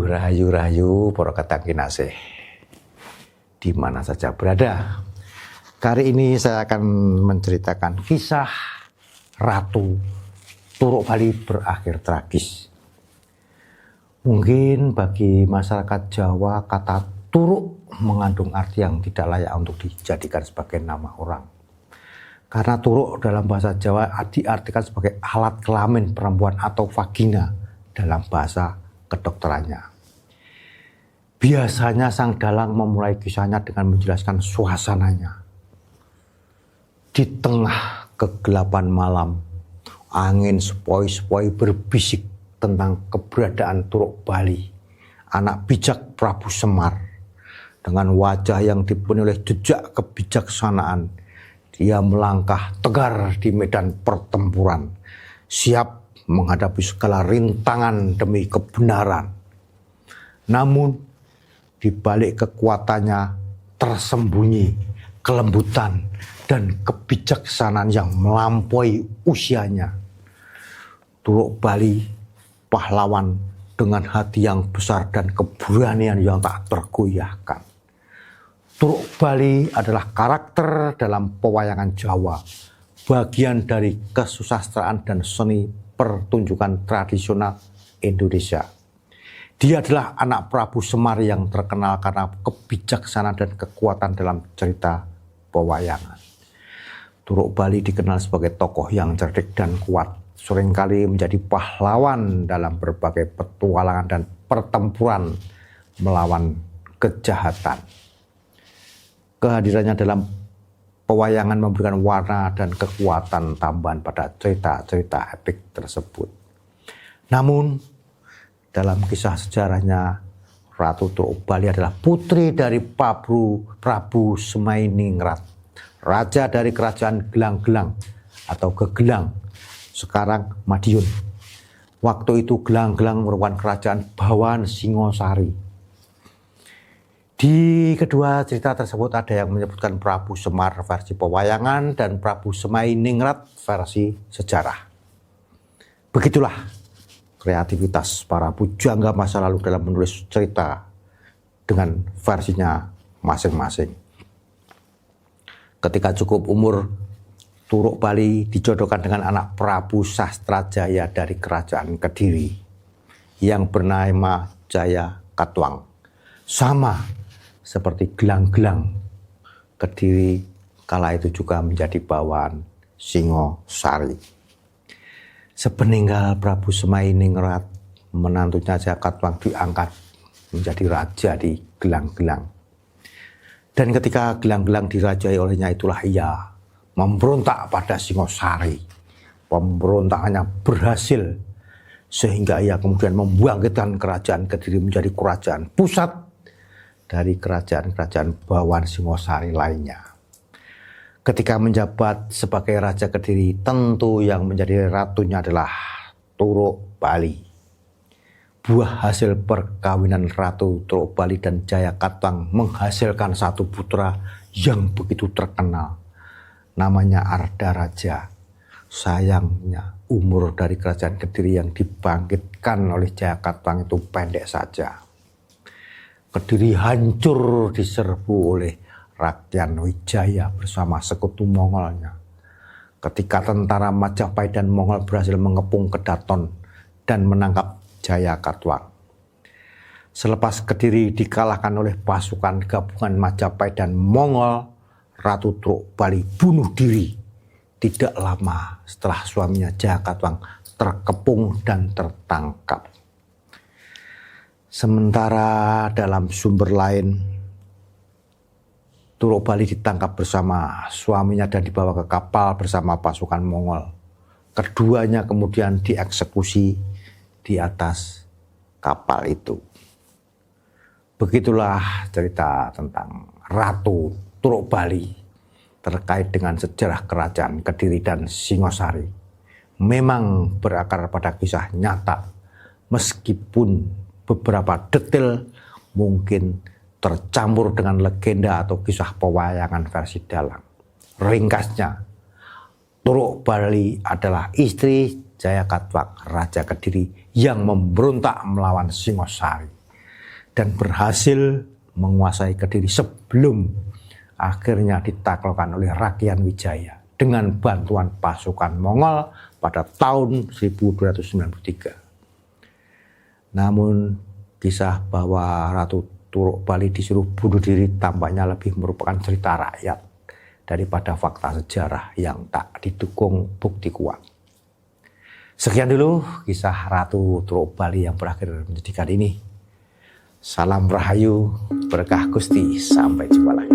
Rahayu para kadang kinasih di mana saja berada. Kali ini saya akan menceritakan kisah Ratu Turuk Bali berakhir tragis. Mungkin bagi masyarakat Jawa kata turuk mengandung arti yang tidak layak untuk dijadikan sebagai nama orang. Karena turuk dalam bahasa Jawa diartikan sebagai alat kelamin perempuan atau vagina dalam bahasa kedokterannya. Biasanya sang dalang memulai kisahnya dengan menjelaskan suasananya. Di tengah kegelapan malam, angin sepoi-sepoi berbisik tentang keberadaan Turuk Bali, anak bijak Prabu Semar. Dengan wajah yang dipenuhi oleh jejak kebijaksanaan, dia melangkah tegar di medan pertempuran, siap menghadapi segala rintangan demi kebenaran. Namun, di balik kekuatannya tersembunyi kelembutan dan kebijaksanaan yang melampaui usianya. Turuk Bali, pahlawan dengan hati yang besar dan keberanian yang tak tergoyahkan. Turuk Bali adalah karakter dalam pewayangan Jawa, bagian dari kesusastraan dan seni pertunjukan tradisional Indonesia. Dia adalah anak Prabu Semar yang terkenal karena kebijaksanaan dan kekuatan dalam cerita pewayangan. Turuk Bali dikenal sebagai tokoh yang cerdik dan kuat, seringkali menjadi pahlawan dalam berbagai petualangan dan pertempuran melawan kejahatan. Kehadirannya dalam pewayangan memberikan warna dan kekuatan tambahan pada cerita-cerita epik tersebut. Namun, dalam kisah sejarahnya, Ratu Turuk Bali adalah putri dari Prabu Semainingrat, raja dari kerajaan Gelang-Gelang atau Gegelang, sekarang Madiun. Waktu itu Gelang-Gelang merupakan kerajaan bawahan Singosari. Di kedua cerita tersebut ada yang menyebutkan Prabu Semar versi pewayangan dan Prabu Semainingrat versi sejarah. Begitulah kreativitas para pujangga masa lalu dalam menulis cerita dengan versinya masing-masing. Ketika cukup umur, Turuk Bali dijodohkan dengan anak Prabu Sastrajaya dari kerajaan Kediri yang bernama Jaya Katwang. Sama seperti Gelang-Gelang, Kediri kala itu juga menjadi bawahan Singosari. Sepeninggal Prabu Semainingrat, menantunya Jaya Katwang diangkat menjadi raja di Gelang-Gelang. Dan ketika Gelang-Gelang dirajai olehnya, itulah ia memberontak pada Singosari. Pemberontakannya berhasil sehingga ia kemudian membangkitkan kerajaan Kediri menjadi kerajaan pusat dari kerajaan-kerajaan bawahan Singosari lainnya. Ketika menjabat sebagai Raja Kediri, tentu yang menjadi ratunya adalah Turuk Bali. Buah hasil perkawinan Ratu Turuk Bali dan Jaya Katwang menghasilkan satu putra yang begitu terkenal. Namanya Ardaraja. Sayangnya umur dari kerajaan Kediri yang dibangkitkan oleh Jaya Katwang itu pendek saja. Kediri hancur diserbu oleh Rakyat Wijaya bersama sekutu Mongolnya. Ketika tentara Majapahit dan Mongol berhasil mengepung Kedaton dan menangkap Jaya Katwang. Selepas Kediri dikalahkan oleh pasukan gabungan Majapahit dan Mongol, Ratu Turuk Bali bunuh diri tidak lama setelah suaminya Jaya Katwang terkepung dan tertangkap. Sementara dalam sumber lain, Turuk Bali ditangkap bersama suaminya dan dibawa ke kapal bersama pasukan Mongol. Keduanya kemudian dieksekusi di atas kapal itu. Begitulah cerita tentang Ratu Turuk Bali terkait dengan sejarah kerajaan Kediri dan Singosari. Memang berakar pada kisah nyata, meskipun beberapa detail mungkin tercampur dengan legenda atau kisah pewayangan versi dalang. Ringkasnya, Turuk Bali adalah istri Jaya Katwang, Raja Kediri yang memberontak melawan Singosari. dan berhasil menguasai Kediri sebelum akhirnya ditaklukkan oleh Rakyat Wijaya dengan bantuan pasukan Mongol pada tahun 1293. Namun kisah bahwa Ratu Turuk Bali disuruh bunuh diri tampaknya lebih merupakan cerita rakyat daripada fakta sejarah yang tak didukung bukti kuat. Sekian dulu kisah Ratu Turuk Bali yang berakhir menyedihkan ini. Salam Rahayu, berkah Gusti, sampai jumpa lagi.